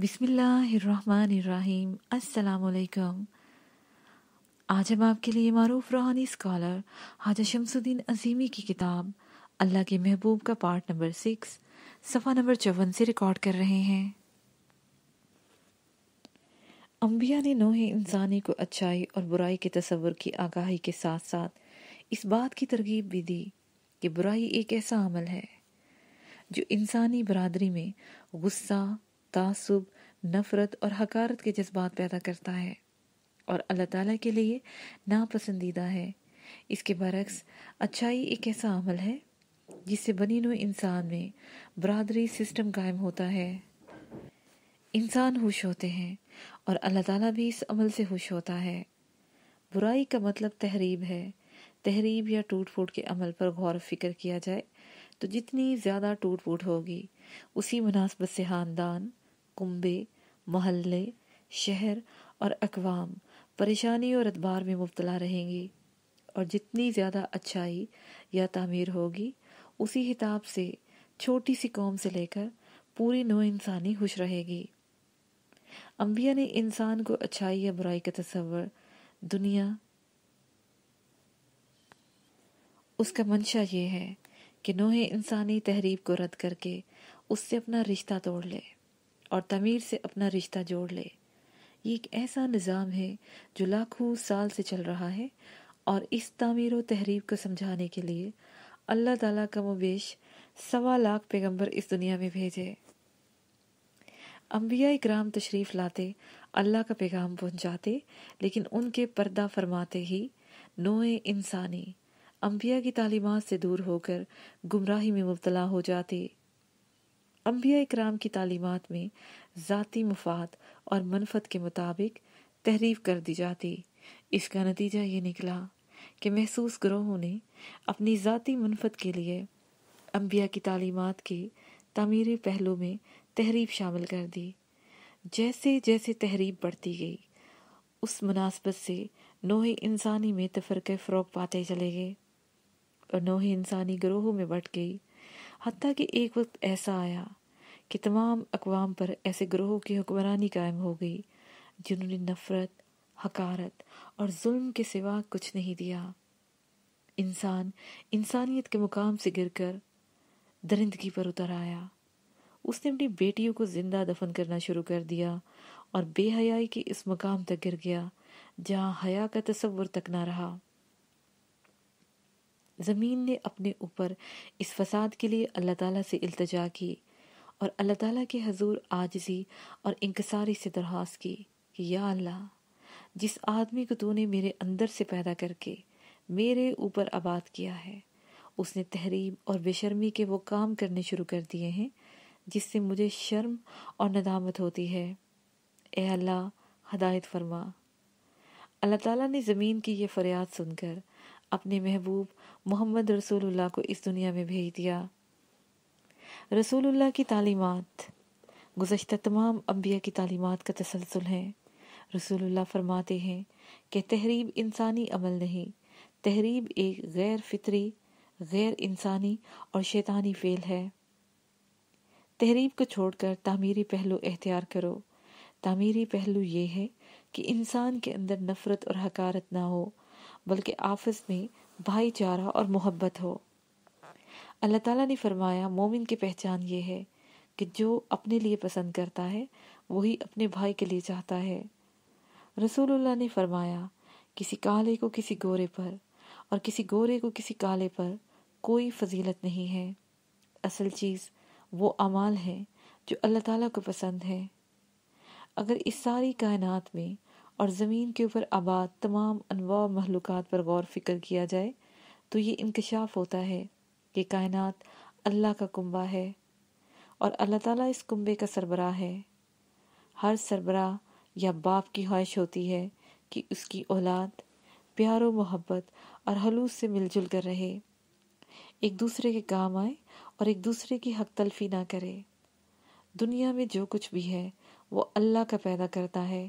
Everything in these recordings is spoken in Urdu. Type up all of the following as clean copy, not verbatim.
بسم اللہ الرحمن الرحیم۔ السلام علیکم۔ آج ہم آپ کے لیے معروف روحانی اسکالر خواجہ شمس الدین عظیمی کی کتاب اللہ کے محبوب کا پارٹ نمبر 6 صفحہ نمبر 54 سے ریکارڈ کر رہے ہیں۔ انبیاء نے نوع انسانی کو اچھائی اور برائی کے تصور کی آگاہی کے ساتھ ساتھ اس بات کی ترغیب بھی دی کہ برائی ایک ایسا عمل ہے جو انسانی برادری میں غصہ، تعصب، نفرت اور حقارت کے جذبات پیدا کرتا ہے اور اللہ تعالیٰ کے لیے ناپسندیدہ ہے۔ اس کے برعکس اچھائی ایک ایسا عمل ہے جس سے بنی نوع انسان میں برادری سسٹم قائم ہوتا ہے۔ انسان خوش ہوتے ہیں اور اللہ تعالیٰ بھی اس عمل سے خوش ہوتا ہے۔ برائی کا مطلب تحریب ہے۔ تحریب یا ٹوٹ پھوٹ کے عمل پر غور و فکر کیا جائے تو جتنی زیادہ ٹوٹ پھوٹ ہوگی اسی مناسبت سے خاندان، کنبے، محلے، شہر اور اقوام پریشانی اور ادبار میں مبتلا رہیں گی، اور جتنی زیادہ اچھائی یا تعمیر ہوگی اسی حساب سے چھوٹی سی قوم سے لے کر پوری نوع انسانی خوش رہے گی۔ انبیاء نے انسان کو اچھائی یا برائی کا تصور دنیا اس کا منشا یہ ہے کہ نوع انسانی تحریب کو رد کر کے اس سے اپنا رشتہ توڑ لے اور تعمیر سے اپنا رشتہ جوڑ لے۔ یہ ایک ایسا نظام ہے جو لاکھوں سال سے چل رہا ہے، اور اس تعمیر و تحریب کو سمجھانے کے لیے اللہ تعالیٰ کم و بیش 1.25 لاکھ پیغمبر اس دنیا میں بھیجے۔ انبیاء اکرام تشریف لاتے، اللہ کا پیغام پہنچاتے، لیکن ان کے پردہ فرماتے ہی نوع انسانی انبیاء کی تعلیمات سے دور ہو کر گمراہی میں مبتلا ہو جاتے۔ انبیاء اکرام کی تعلیمات میں ذاتی مفاد اور منفعت کے مطابق تحریف کر دی جاتی۔ اس کا نتیجہ یہ نکلا کہ محسوس گروہوں نے اپنی ذاتی منفعت کے لیے انبیاء کی تعلیمات کے تعمیری پہلو میں تحریف شامل کر دی۔ جیسے جیسے تحریف بڑھتی گئی اس مناسبت سے نوع انسانی میں تفرقے فروغ پاتے چلے گئے اور نوع انسانی گروہوں میں بٹ گئی، حتیٰ کہ ایک وقت ایسا آیا کہ تمام اقوام پر ایسے گروہوں کی حکمرانی قائم ہو گئی جنہوں نے نفرت، حقارت اور ظلم کے سوا کچھ نہیں دیا۔ انسان انسانیت کے مقام سے گر کر درندگی پر اتر آیا۔ اس نے اپنی بیٹیوں کو زندہ دفن کرنا شروع کر دیا اور بے حیائی کے اس مقام تک گر گیا جہاں حیا کا تصور تک نہ رہا۔ زمین نے اپنے اوپر اس فساد کے لیے اللہ تعالیٰ سے التجا کی اور اللہ تعالیٰ کے حضور عاجزی اور انکساری سے درخواست کی کہ یا اللہ، جس آدمی کو تو نے میرے اندر سے پیدا کر کے میرے اوپر آباد کیا ہے، اس نے تحریب اور بے شرمی کے وہ کام کرنے شروع کر دیے ہیں جس سے مجھے شرم اور ندامت ہوتی ہے۔ اے اللہ، ہدایت فرما۔ اللہ تعالیٰ نے زمین کی یہ فریاد سن کر اپنے محبوب محمد رسول اللہ کو اس دنیا میں بھیج دیا۔ رسول اللہ کی تعلیمات گزشتہ تمام انبیاء کی تعلیمات کا تسلسل ہے۔ رسول اللہ فرماتے ہیں کہ تحریب انسانی عمل نہیں، تحریب ایک غیر فطری، غیر انسانی اور شیطانی فعل ہے۔ تحریب کو چھوڑ کر تعمیری پہلو اختیار کرو۔ تعمیری پہلو یہ ہے کہ انسان کے اندر نفرت اور حقارت نہ ہو، بلکہ آپس میں بھائی چارہ اور محبت ہو۔ اللہ تعالیٰ نے فرمایا مومن کی پہچان یہ ہے کہ جو اپنے لیے پسند کرتا ہے وہی اپنے بھائی کے لیے چاہتا ہے۔ رسول اللہ نے فرمایا کسی کالے کو کسی گورے پر اور کسی گورے کو کسی کالے پر کوئی فضیلت نہیں ہے۔ اصل چیز وہ اعمال ہیں جو اللہ تعالیٰ کو پسند ہے۔ اگر اس ساری کائنات میں اور زمین کے اوپر آباد تمام انواع مخلوقات پر غور فکر کیا جائے تو یہ انکشاف ہوتا ہے کہ کائنات اللہ کا کنبہ ہے اور اللہ تعالیٰ اس کنبے کا سربراہ ہے۔ ہر سربراہ یا باپ کی خواہش ہوتی ہے کہ اس کی اولاد پیار و محبت اور خلوص سے مل جل کر رہے، ایک دوسرے کے کام آئے اور ایک دوسرے کی حق تلفی نہ کرے۔ دنیا میں جو کچھ بھی ہے وہ اللہ کا پیدا کرتا ہے۔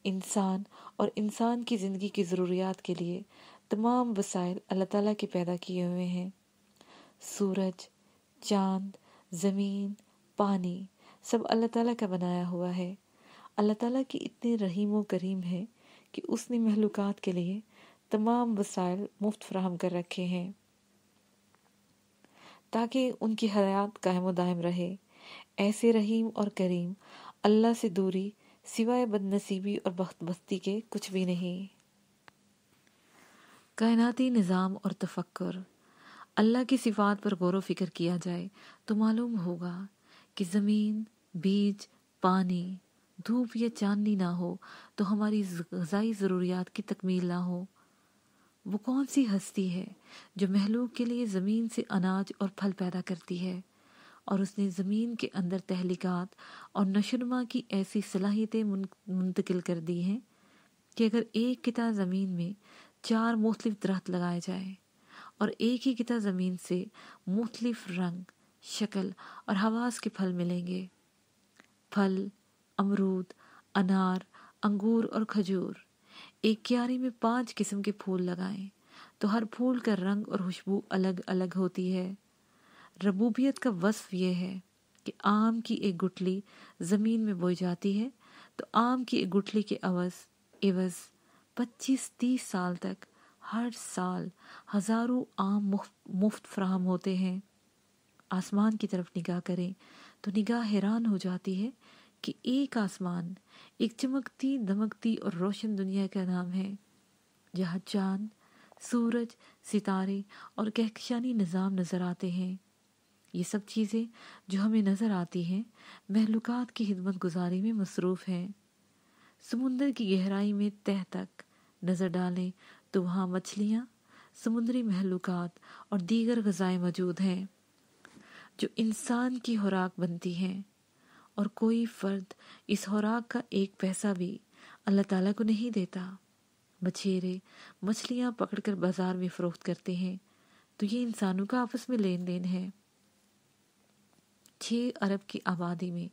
انسان اور انسان کی زندگی کی ضروریات کے لیے تمام وسائل اللہ تعالیٰ کے پیدا کیے ہوئے ہیں۔ سورج، چاند، زمین، پانی، سب اللہ تعالیٰ کا بنایا ہوا ہے۔ اللہ تعالیٰ کی اتنے رحیم و کریم ہے کہ اس نے مخلوقات کے لیے تمام وسائل مفت فراہم کر رکھے ہیں تاکہ ان کی حیات قائم و دائم رہے۔ ایسے رحیم اور کریم اللہ سے دوری سوائے بد نصیبی اور بخت بستی کے کچھ بھی نہیں۔ کائناتی نظام اور تفکر۔ اللہ کی صفات پر غور و فکر کیا جائے تو معلوم ہوگا کہ زمین، بیج، پانی، دھوپ یا چاندنی نہ ہو تو ہماری غذائی ضروریات کی تکمیل نہ ہو۔ وہ کون سی ہستی ہے جو مخلوق کے لیے زمین سے اناج اور پھل پیدا کرتی ہے، اور اس نے زمین کے اندر تحلیقات اور نشوونما کی ایسی صلاحیتیں منتقل کر دی ہیں کہ اگر ایک قطعہ زمین میں 4 مختلف درخت لگائے جائیں اور ایک ہی قطعہ زمین سے مختلف رنگ، شکل اور حواس کے پھل ملیں گے، پھل، امرود، انار، انگور اور کھجور، ایک کیاری میں 5 قسم کے پھول لگائیں تو ہر پھول کا رنگ اور خوشبو الگ الگ ہوتی ہے۔ ربوبیت کا وصف یہ ہے کہ آم کی ایک گٹھلی زمین میں بوئی جاتی ہے تو آم کی ایک گٹھلی کے عوض 25-30 سال تک ہر سال ہزاروں آم مفت فراہم ہوتے ہیں۔ آسمان کی طرف نگاہ کریں تو نگاہ حیران ہو جاتی ہے کہ ایک آسمان ایک چمکتی دمکتی اور روشن دنیا کا نام ہے، جہاں چاند، سورج، ستارے اور کہکشانی نظام نظر آتے ہیں۔ یہ سب چیزیں جو ہمیں نظر آتی ہیں مخلوقات کی خدمت گزاری میں مصروف ہیں۔ سمندر کی گہرائی میں تہہ تک نظر ڈالیں تو وہاں مچھلیاں، سمندری مخلوقات اور دیگر غذائیں موجود ہیں جو انسان کی خوراک بنتی ہیں، اور کوئی فرد اس خوراک کا ایک پیسہ بھی اللہ تعالیٰ کو نہیں دیتا۔ مچھیرے مچھلیاں پکڑ کر بازار میں فروخت کرتے ہیں تو یہ انسانوں کا آپس میں لین دین ہے۔ 6 ارب کی آبادی میں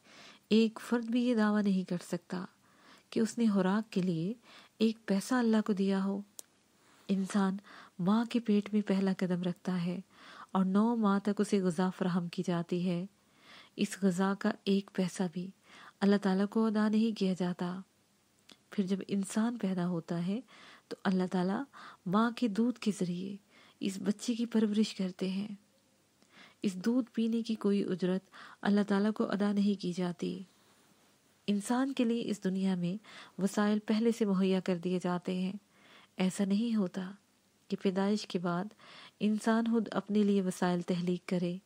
ایک فرد بھی یہ دعویٰ نہیں کر سکتا کہ اس نے خوراک کے لیے ایک پیسہ اللہ کو دیا ہو۔ انسان ماں کے پیٹ میں پہلا قدم رکھتا ہے اور 9 ماہ تک اسے غذا فراہم کی جاتی ہے۔ اس غذا کا ایک پیسہ بھی اللہ تعالیٰ کو ادا نہیں کیا جاتا۔ پھر جب انسان پیدا ہوتا ہے تو اللہ تعالیٰ ماں کے دودھ کے ذریعے اس بچے کی پرورش کرتے ہیں۔ اس دودھ پینے کی کوئی اجرت اللہ تعالیٰ کو ادا نہیں کی جاتی۔ انسان کے لیے اس دنیا میں وسائل پہلے سے مہیا کر دیے جاتے ہیں۔ ایسا نہیں ہوتا کہ پیدائش کے بعد انسان خود اپنے لیے وسائل تخلیق کرے۔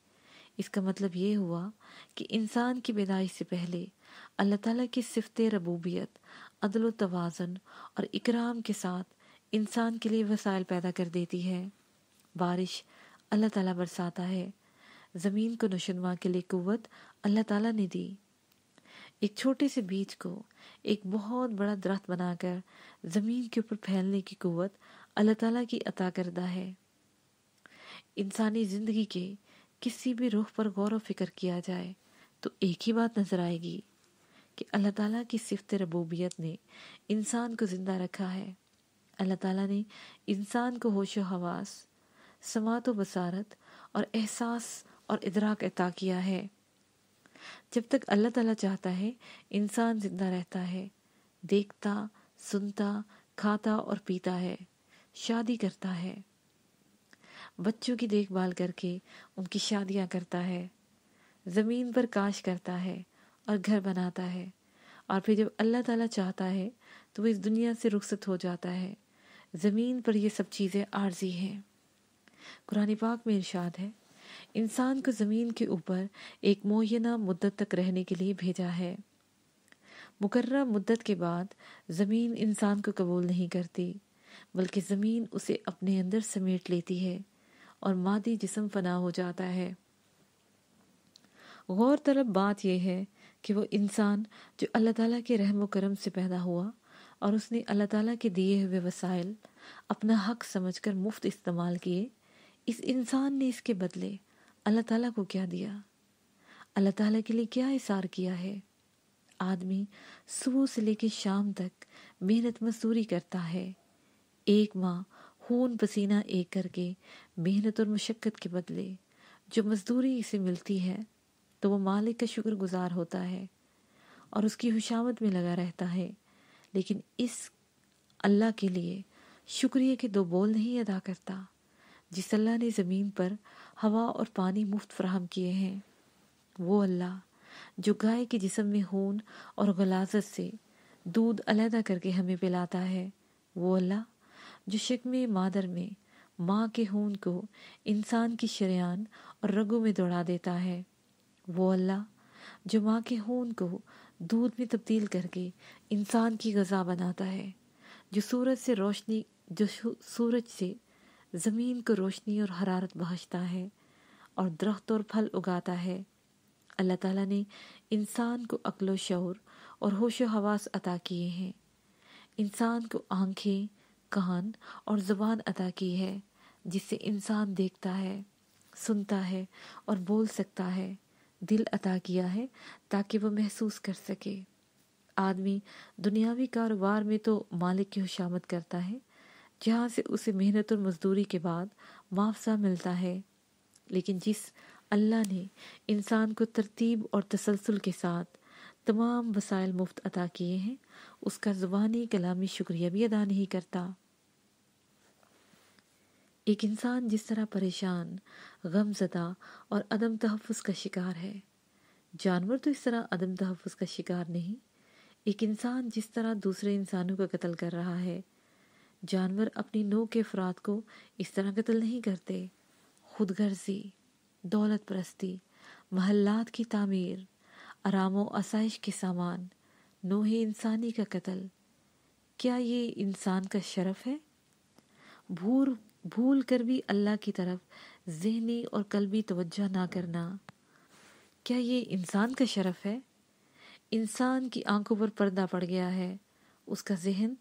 اس کا مطلب یہ ہوا کہ انسان کی پیدائش سے پہلے اللہ تعالیٰ کی صفت ربوبیت، عدل و توازن اور اکرام کے ساتھ انسان کے لیے وسائل پیدا کر دیتی ہے۔ بارش اللہ تعالیٰ برساتا ہے، زمین کو نشوونما کے لیے قوت اللہ تعالیٰ نے دی۔ ایک چھوٹے سے بیج کو ایک بہت بڑا درخت بنا کر زمین کے اوپر پھیلنے کی قوت اللہ تعالیٰ کی عطا کردہ ہے۔ انسانی زندگی کے کسی بھی رخ پر غور و فکر کیا جائے تو ایک ہی بات نظر آئے گی کہ اللہ تعالیٰ کی صفت ربوبیت نے انسان کو زندہ رکھا ہے۔ اللہ تعالیٰ نے انسان کو ہوش و حواس، سماعت و بصارت اور احساس اور ادراک عطا کیا ہے۔ جب تک اللہ تعالیٰ چاہتا ہے انسان زندہ رہتا ہے، دیکھتا، سنتا، کھاتا اور پیتا ہے، شادی کرتا ہے، بچوں کی دیکھ بھال کر کے ان کی شادیاں کرتا ہے، زمین پر کاشت کرتا ہے اور گھر بناتا ہے، اور پھر جب اللہ تعالیٰ چاہتا ہے تو وہ اس دنیا سے رخصت ہو جاتا ہے۔ زمین پر یہ سب چیزیں عارضی ہیں۔ قرآن پاک میں ارشاد ہے، انسان کو زمین کے اوپر ایک معینہ مدت تک رہنے کے لیے بھیجا ہے۔ مقررہ مدت کے بعد زمین انسان کو قبول نہیں کرتی، بلکہ زمین اسے اپنے اندر سمیٹ لیتی ہے اور مادی جسم فنا ہو جاتا ہے۔ غور طلب بات یہ ہے کہ وہ انسان جو اللہ تعالیٰ کے رحم و کرم سے پیدا ہوا اور اس نے اللہ تعالیٰ کے دیے ہوئے وسائل اپنا حق سمجھ کر مفت استعمال کیے، اس انسان نے اس کے بدلے اللہ تعالیٰ کو کیا دیا؟ اللہ تعالیٰ کے لیے کیا اثار کیا ہے؟ آدمی صبح سے لے کے شام تک محنت مزدوری کرتا ہے، 1 ماہ خون پسینہ ایک کر کے محنت اور مشقت کے بدلے جو مزدوری اسے ملتی ہے تو وہ مالک کا شکر گزار ہوتا ہے اور اس کی خوشامد میں لگا رہتا ہے، لیکن اس اللہ کے لیے شکریہ کے دو بول نہیں ادا کرتا جس اللہ نے زمین پر ہوا اور پانی مفت فراہم کیے ہیں۔ وہ اللہ جو گائے کے جسم میں خون اور غلاظت سے دودھ علیحدہ کر کے ہمیں پلاتا ہے۔ وہ اللہ جو شکم مادر میں ماں کے خون کو انسان کی شریان اور رگوں میں دوڑا دیتا ہے۔ وہ اللہ جو ماں کے خون کو دودھ میں تبدیل کر کے انسان کی غذا بناتا ہے، جو سورج سے زمین کو روشنی اور حرارت بخشتا ہے اور درخت اور پھل اگاتا ہے۔ اللہ تعالیٰ نے انسان کو عقل و شعور اور ہوش و حواس عطا کیے ہیں۔ انسان کو آنکھیں، کان اور زبان عطا کی ہے جس سے انسان دیکھتا ہے، سنتا ہے اور بول سکتا ہے۔ دل عطا کیا ہے تاکہ وہ محسوس کر سکے۔ آدمی دنیاوی کاروبار میں تو مالک کی خوشامد کرتا ہے جہاں سے اسے محنت اور مزدوری کے بعد معاوضہ ملتا ہے، لیکن جس اللہ نے انسان کو ترتیب اور تسلسل کے ساتھ تمام وسائل مفت عطا کیے ہیں، اس کا زبانی کلامی شکریہ بھی ادا نہیں کرتا۔ ایک انسان جس طرح پریشان، غم زدہ اور عدم تحفظ کا شکار ہے، جانور تو اس طرح عدم تحفظ کا شکار نہیں۔ ایک انسان جس طرح دوسرے انسانوں کا قتل کر رہا ہے، جانور اپنی نوع کے افراد کو اس طرح قتل نہیں کرتے۔ خود غرضی، دولت پرستی، محلات کی تعمیر، آرام و آسائش کے سامان، نوع انسانی کا قتل، کیا یہ انسان کا شرف ہے؟ بھول کر بھی اللہ کی طرف ذہنی اور قلبی توجہ نہ کرنا، کیا یہ انسان کا شرف ہے؟ انسان کی آنکھوں پر پردہ پڑ گیا ہے، اس کا ذہن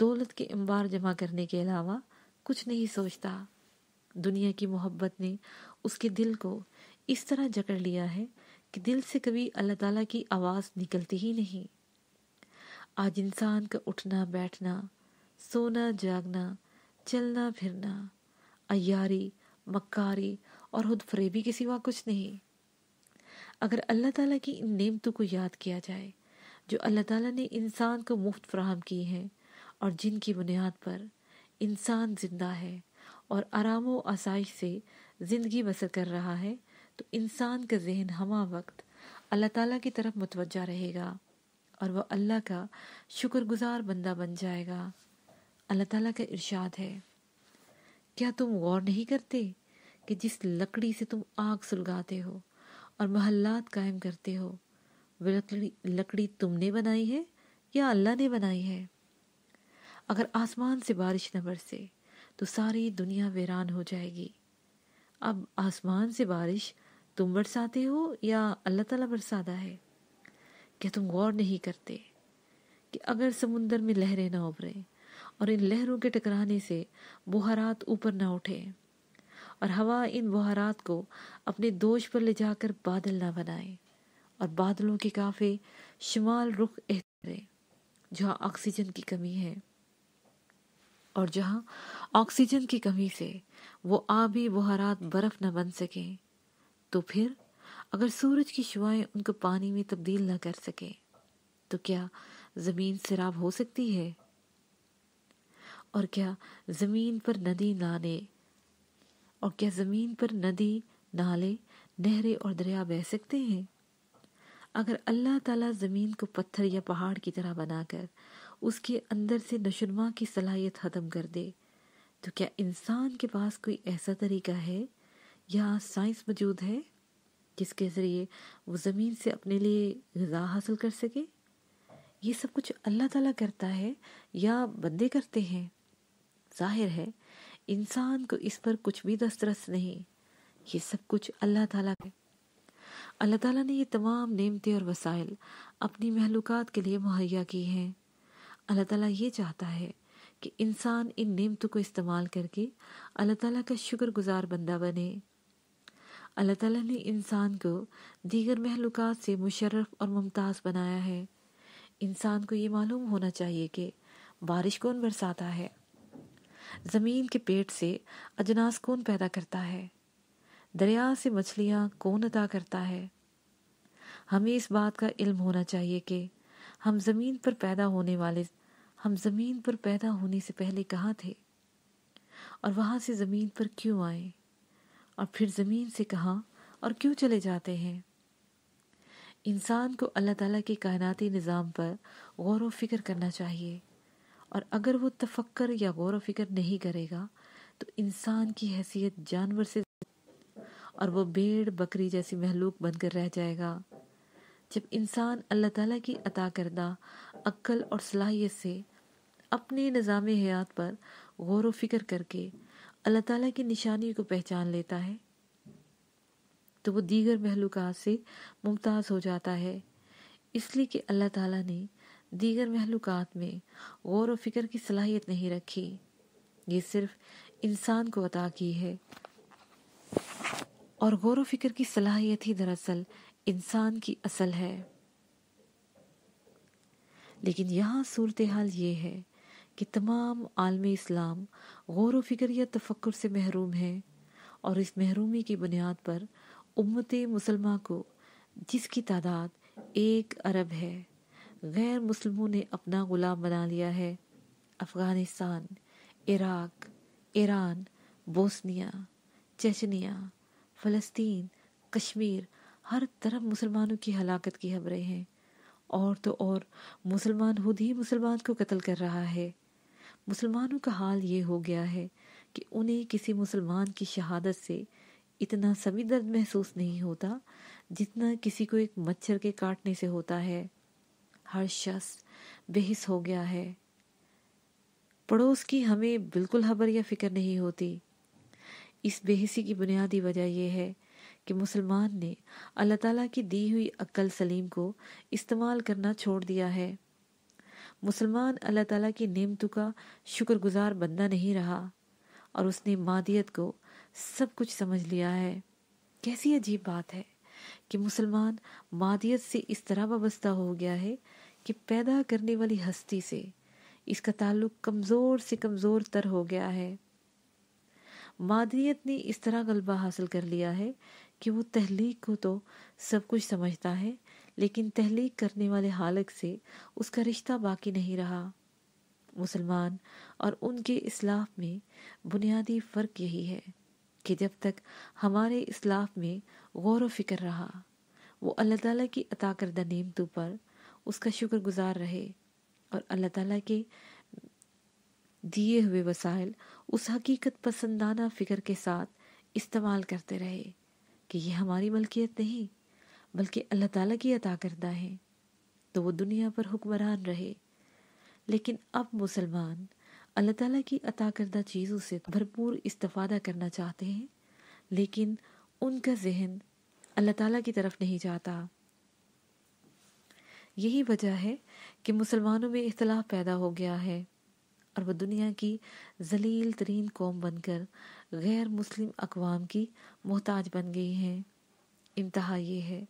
دولت کے انبار جمع کرنے کے علاوہ کچھ نہیں سوچتا۔ دنیا کی محبت نے اس کے دل کو اس طرح جکڑ لیا ہے کہ دل سے کبھی اللہ تعالیٰ کی آواز نکلتی ہی نہیں۔ آج انسان کا اٹھنا بیٹھنا، سونا جاگنا، چلنا پھرنا، عیاری، مکاری اور خود فریبی کے سوا کچھ نہیں۔ اگر اللہ تعالیٰ کی ان نعمتوں کو یاد کیا جائے جو اللہ تعالیٰ نے انسان کو مفت فراہم کی ہیں اور جن کی بنیاد پر انسان زندہ ہے اور آرام و آسائش سے زندگی بسر کر رہا ہے، تو انسان کا ذہن ہمہ وقت اللہ تعالیٰ کی طرف متوجہ رہے گا اور وہ اللہ کا شکر گزار بندہ بن جائے گا۔ اللہ تعالیٰ کا ارشاد ہے، کیا تم غور نہیں کرتے کہ جس لکڑی سے تم آگ سلگاتے ہو اور محلات قائم کرتے ہو، وہ لکڑی تم نے بنائی ہے یا اللہ نے بنائی ہے؟ اگر آسمان سے بارش نہ برسے تو ساری دنیا ویران ہو جائے گی۔ اب آسمان سے بارش تم برساتے ہو یا اللہ تعالیٰ برساتا ہے؟ کیا تم غور نہیں کرتے کہ اگر سمندر میں لہریں نہ ابھریں اور ان لہروں کے ٹکرانے سے بخارات اوپر نہ اٹھیں اور ہوا ان بخارات کو اپنے دوش پر لے جا کر بادل نہ بنائے اور بادلوں کے کافے شمال رخ اختیاریں جہاں آکسیجن کی کمی ہے، اور جہاں آکسیجن کی کمی سے وہ آبی بخارات برف نہ بن سکیں، تو پھر اگر سورج کی شعائیں ان کو پانی میں تبدیل نہ کر سکیں تو کیا زمین سیراب ہو سکتی ہے؟ اور کیا زمین پر ندی، نالے، نہریں اور دریا بہہ سکتے ہیں؟ اگر اللہ تعالیٰ زمین کو پتھر یا پہاڑ کی طرح بنا کر اس کے اندر سے نشوونما کی صلاحیت ختم کر دے، تو کیا انسان کے پاس کوئی ایسا طریقہ ہے یا سائنس موجود ہے جس کے ذریعے وہ زمین سے اپنے لیے غذا حاصل کر سکے؟ یہ سب کچھ اللہ تعالیٰ کرتا ہے یا بندے کرتے ہیں؟ ظاہر ہے انسان کو اس پر کچھ بھی دسترس نہیں، یہ سب کچھ اللہ تعالیٰ ہے۔ اللہ تعالیٰ نے یہ تمام نعمتیں اور وسائل اپنی مخلوقات کے لیے مہیا کی ہیں۔ اللہ تعالیٰ یہ چاہتا ہے کہ انسان ان نعمتوں کو استعمال کر کے اللہ تعالیٰ کا شکر گزار بندہ بنے۔ اللہ تعالیٰ نے انسان کو دیگر مخلوقات سے مشرف اور ممتاز بنایا ہے۔ انسان کو یہ معلوم ہونا چاہیے کہ بارش کون برساتا ہے، زمین کے پیٹ سے اجناس کون پیدا کرتا ہے، دریا سے مچھلیاں کون عطا کرتا ہے، ہمیں اس بات کا علم ہونا چاہیے کہ ہم زمین پر پیدا ہونے سے پہلے کہاں تھے، اور وہاں سے زمین پر کیوں آئے، اور پھر زمین سے کہاں اور کیوں چلے جاتے ہیں۔ انسان کو اللہ تعالیٰ کے کائناتی نظام پر غور و فکر کرنا چاہیے، اور اگر وہ تفکر یا غور و فکر نہیں کرے گا تو انسان کی حیثیت جانور سے اور وہ بھیڑ بکری جیسی مخلوق بن کر رہ جائے گا۔ جب انسان اللہ تعالیٰ کی عطا کردہ عقل اور صلاحیت سے اپنے نظام حیات پر غور و فکر کر کے اللہ تعالیٰ کی نشانی کو پہچان لیتا ہے تو وہ دیگر مخلوقات سے ممتاز ہو جاتا ہے، اس لیے کہ اللہ تعالیٰ نے دیگر مخلوقات میں غور و فکر کی صلاحیت نہیں رکھی، یہ صرف انسان کو عطا کی ہے، اور غور و فکر کی صلاحیت ہی دراصل انسان کی اصل ہے۔ لیکن یہاں صورتحال یہ ہے کہ تمام عالم اسلام غور و فکر یا تفکر سے محروم ہے، اور اس محرومی کی بنیاد پر امت مسلمہ کو، جس کی تعداد 1 ارب ہے، غیر مسلموں نے اپنا غلام بنا لیا ہے۔ افغانستان، عراق، ایران، بوسنیا، چچنیا، فلسطین، کشمیر، ہر طرف مسلمانوں کی ہلاکت کی خبریں ہیں، اور تو اور مسلمان خود ہی مسلمان کو قتل کر رہا ہے۔ مسلمانوں کا حال یہ ہو گیا ہے کہ انہیں کسی مسلمان کی شہادت سے اتنا سبھی درد محسوس نہیں ہوتا جتنا کسی کو ایک مچھر کے کاٹنے سے ہوتا ہے۔ ہر شخص بے حس ہو گیا ہے، پڑوس کی ہمیں بالکل خبر یا فکر نہیں ہوتی۔ اس بے حسی کی بنیادی وجہ یہ ہے کہ مسلمان نے اللہ تعالیٰ کی دی ہوئی عقل سلیم کو استعمال کرنا چھوڑ دیا ہے۔ مسلمان اللہ تعالیٰ کی نعمتوں کا شکر گزار بندہ نہیں رہا، اور اس نے مادیت کو سب کچھ سمجھ لیا ہے۔ کیسی عجیب بات ہے کہ مسلمان مادیت سے اس طرح وابستہ ہو گیا ہے کہ پیدا کرنے والی ہستی سے اس کا تعلق کمزور سے کمزور تر ہو گیا ہے۔ مادیت نے اس طرح غلبہ حاصل کر لیا ہے کہ وہ تخلیق کو تو سب کچھ سمجھتا ہے، لیکن تخلیق کرنے والے خالق سے اس کا رشتہ باقی نہیں رہا۔ مسلمان اور ان کے اسلاف میں بنیادی فرق یہی ہے کہ جب تک ہمارے اسلاف میں غور و فکر رہا، وہ اللہ تعالیٰ کی عطا کردہ نعمتوں پر اس کا شکر گزار رہے، اور اللہ تعالیٰ کے دیے ہوئے وسائل اس حقیقت پسندانہ فکر کے ساتھ استعمال کرتے رہے کہ یہ ہماری ملکیت نہیں بلکہ اللہ تعالیٰ کی عطا کردہ ہے، تو وہ دنیا پر حکمران رہے۔ لیکن اب مسلمان اللہ تعالیٰ کی عطا کردہ چیزوں سے بھرپور استفادہ کرنا چاہتے ہیں، لیکن ان کا ذہن اللہ تعالیٰ کی طرف نہیں جاتا۔ یہی وجہ ہے کہ مسلمانوں میں اختلاف پیدا ہو گیا ہے، اور وہ دنیا کی ذلیل ترین قوم بن کر غیر مسلم اقوام کی محتاج بن گئی ہیں۔ انتہا یہ ہے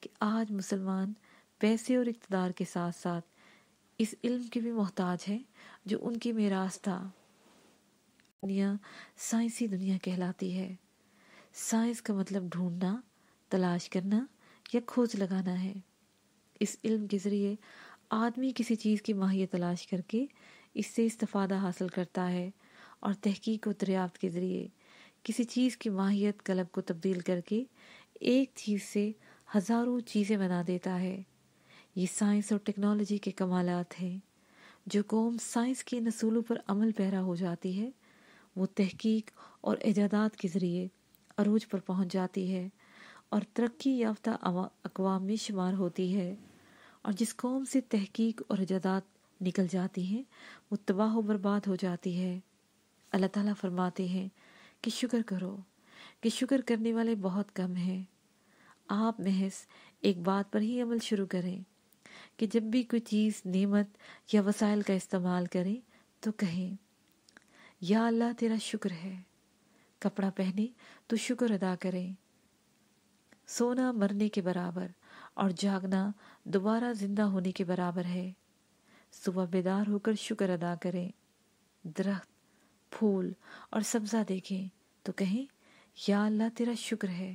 کہ آج مسلمان پیسے اور اقتدار کے ساتھ ساتھ اس علم کے بھی محتاج ہیں جو ان کی میراث تھا۔ دنیا سائنسی دنیا کہلاتی ہے۔ سائنس کا مطلب ڈھونڈنا، تلاش کرنا یا کھوج لگانا ہے۔ اس علم کے ذریعے آدمی کسی چیز کی ماہیت تلاش کر کے اس سے استفادہ حاصل کرتا ہے، اور تحقیق و دریافت کے ذریعے کسی چیز کی ماہیت قلب کو تبدیل کر کے ایک چیز سے ہزاروں چیزیں بنا دیتا ہے۔ یہ سائنس اور ٹیکنالوجی کے کمالات ہیں۔ جو قوم سائنس کے ان اصولوں پر عمل پیرا ہو جاتی ہے، وہ تحقیق اور ایجادات کے ذریعے عروج پر پہنچ جاتی ہے اور ترقی یافتہ اقوام میں شمار ہوتی ہے، اور جس قوم سے تحقیق اور ایجادات نکل جاتی ہیں وہ تباہ و برباد ہو جاتی ہے۔ اللہ تعالیٰ فرماتے ہیں کہ شکر کرو، کہ شکر کرنے والے بہت کم ہیں۔ آپ محض ایک بات پر ہی عمل شروع کریں کہ جب بھی کوئی چیز، نعمت یا وسائل کا استعمال کریں تو کہیں یا اللہ تیرا شکر ہے۔ کپڑا پہنے تو شکر ادا کریں۔ سونا مرنے کے برابر اور جاگنا دوبارہ زندہ ہونے کے برابر ہے۔ صبح بیدار ہو کر شکر ادا کریں۔ درخت، پھول اور سبزہ دیکھیں تو کہیں یا اللہ تیرا شکر ہے۔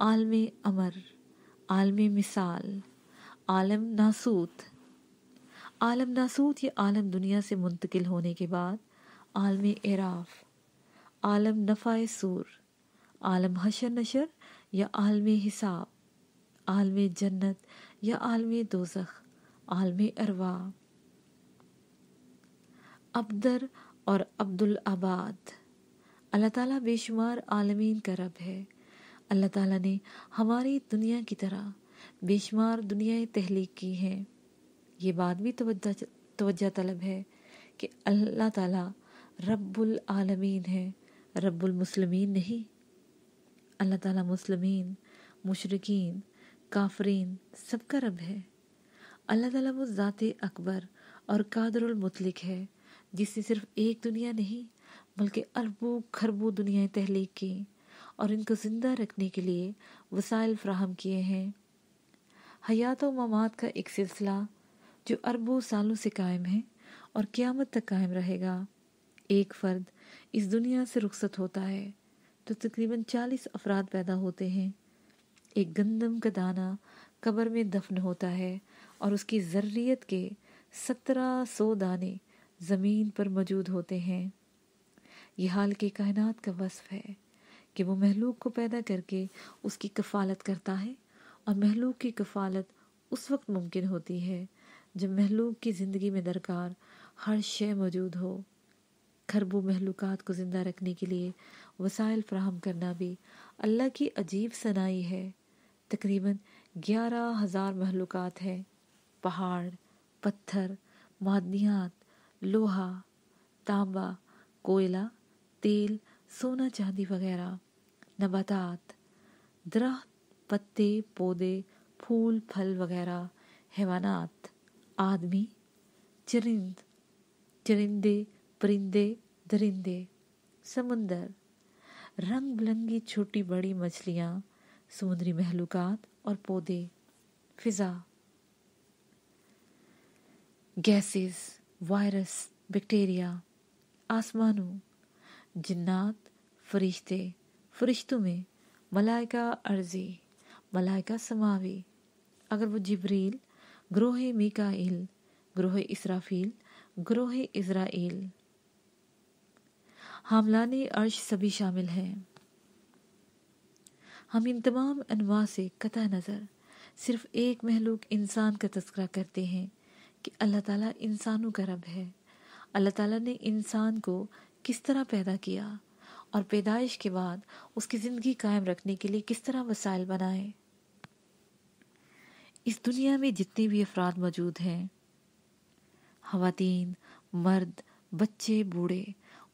عالم امر، عالم مثال، عالم ناسوت۔ عالم ناسوت یا عالم دنیا سے منتقل ہونے کے بعد عالم اعراف، عالم نفع سور، عالم حشر نشر یا عالم حساب، عالم جنت یا عالم دوزخ، عالم ارواح۔ ابدر اور عبدالعباد، اللہ تعالیٰ بے شمار عالمین کا رب ہے۔ اللہ تعالیٰ نے ہماری دنیا کی طرح بے شمار دنیایں تخلیق کی ہیں۔ یہ بات بھی توجہ طلب ہے کہ اللہ تعالیٰ رب العالمین ہے، رب المسلمین نہیں۔ اللہ تعالیٰ مسلمین، مشرکین، کافرین سب کا رب ہے۔ اللہ تعالیٰ وہ ذات اکبر اور قادر المطلق ہے جس نے صرف ایک دنیا نہیں بلکہ اربوں کھربوں دنیایں تخلیق کی اور ان کو زندہ رکھنے کے لیے وسائل فراہم کیے ہیں۔ حیات و ممات کا ایک سلسلہ جو اربوں سالوں سے قائم ہے اور قیامت تک قائم رہے گا۔ ایک فرد اس دنیا سے رخصت ہوتا ہے تو تقریباً 40 افراد پیدا ہوتے ہیں۔ ایک گندم کا دانہ قبر میں دفن ہوتا ہے اور اس کی ذریت کے 1700 دانے زمین پر موجود ہوتے ہیں۔ یہ حال کے کائنات کا وصف ہے کہ وہ مخلوق کو پیدا کر کے اس کی کفالت کرتا ہے، اور مخلوق کی کفالت اس وقت ممکن ہوتی ہے جب مخلوق کی زندگی میں درکار ہر شے موجود ہو۔ کھربوں مخلوقات کو زندہ رکھنے کے لیے وسائل فراہم کرنا بھی اللہ کی عجیب صنائی ہے۔ تقریباً 11,000 مخلوقات ہیں۔ پہاڑ، پتھر، معدنیات، لوہا، تانبا، کوئلہ، تیل، سونا چاندی وغیرہ، نباتات، درخت، پتے، پودے، پھول پھل وغیرہ، حیوانات، آدمی، چرندے، پرندے، درندے، سمندر، رنگ برنگی چھوٹی بڑی مچھلیاں، سمندری مخلوقات اور پودے، فضا، گیسز، وائرس، بیکٹیریا، آسمانوں، جنات، فرشتے، فرشتوں میں ملائکہ ارضی، ملائکہ سماوی، اگر وہ جبریل، گروہ میکائیل، گروہ اسرافیل، گروہ عزرائیل، حاملان عرش سبھی شامل ہیں۔ ہم ان تمام انواع سے قطع نظر صرف ایک مخلوق انسان کا تذکرہ کرتے ہیں کہ اللہ تعالیٰ انسانوں کا رب ہے۔ اللہ تعالیٰ نے انسان کو کس طرح پیدا کیا اور پیدائش کے بعد اس کی زندگی قائم رکھنے کے لیے کس طرح وسائل بنائے۔ اس دنیا میں جتنے بھی افراد موجود ہیں، خواتین، مرد، بچے، بوڑھے،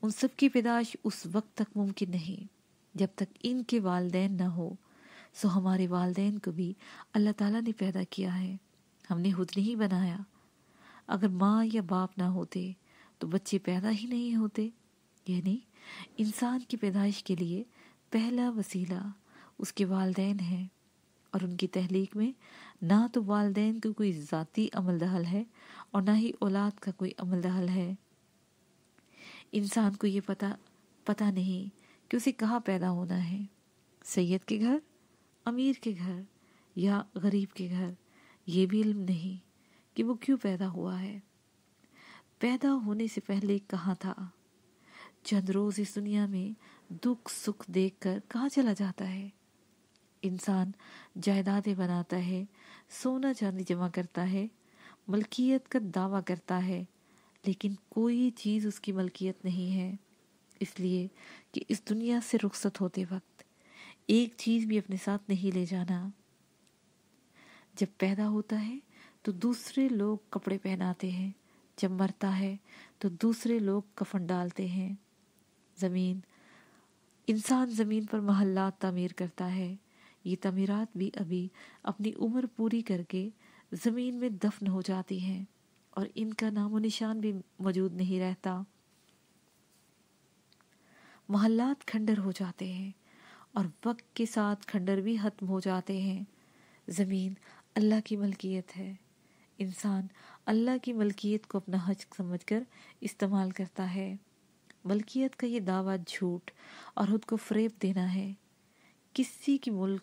ان سب کی پیدائش اس وقت تک ممکن نہیں جب تک ان کے والدین نہ ہو۔ سو ہمارے والدین کو بھی اللہ تعالیٰ نے پیدا کیا ہے، ہم نے خود نہیں بنایا۔ اگر ماں یا باپ نہ ہوتے تو بچے پیدا ہی نہیں ہوتے۔ یعنی انسان کی پیدائش کے لیے پہلا وسیلہ اس کے والدین ہیں، اور ان کی تخلیق میں نہ تو والدین کا کوئی ذاتی عمل دخل ہے اور نہ ہی اولاد کا کوئی عمل دخل ہے۔ انسان کو یہ پتہ نہیں کہ اسے کہاں پیدا ہونا ہے، سید کے گھر، امیر کے گھر یا غریب کے گھر۔ یہ بھی علم نہیں کہ وہ کیوں پیدا ہوا ہے، پیدا ہونے سے پہلے کہاں تھا، چند روز اس دنیا میں دکھ سکھ دیکھ کر کہاں چلا جاتا ہے۔ انسان جائیدادیں بناتا ہے، سونا چاندی جمع کرتا ہے، ملکیت کا دعویٰ کرتا ہے، لیکن کوئی چیز اس کی ملکیت نہیں ہے، اس لیے کہ اس دنیا سے رخصت ہوتے وقت ایک چیز بھی اپنے ساتھ نہیں لے جانا۔ جب پیدا ہوتا ہے تو دوسرے لوگ کپڑے پہناتے ہیں، جب مرتا ہے تو دوسرے لوگ کفن ڈالتے ہیں۔ انسان زمین پر محلات تعمیر کرتا ہے، یہ تعمیرات بھی ابھی اپنی عمر پوری کر کے زمین میں دفن ہو جاتی ہیں اور ان کا نام و نشان بھی موجود نہیں رہتا۔ محلات کھنڈر ہو جاتے ہیں اور وقت کے ساتھ کھنڈر بھی ختم ہو جاتے ہیں۔ زمین اللہ کی ملکیت ہے، انسان اللہ کی ملکیت کو اپنا حق سمجھ کر استعمال کرتا ہے۔ ملکیت کا یہ دعویٰ جھوٹ اور خود کو فریب دینا ہے۔ کسی کی ملک